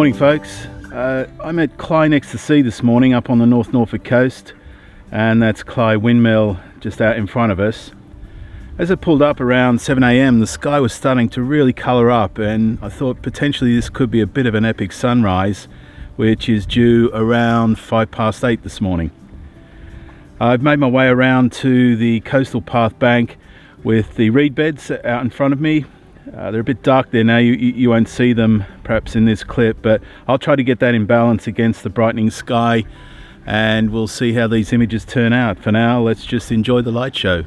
Morning folks, I'm at Cley-next-the Sea this morning up on the North Norfolk coast, and that's Cley windmill just out in front of us. As I pulled up around 7 AM the sky was starting to really colour up, and I thought potentially this could be a bit of an epic sunrise, which is due around 8:05 this morning. I've made my way around to the coastal path bank with the reed beds out in front of me. They're a bit dark there now, you won't see them perhaps in this clip, but I'll try to get that in balance against the brightening sky, and we'll see how these images turn out. For now, let's just enjoy the light show.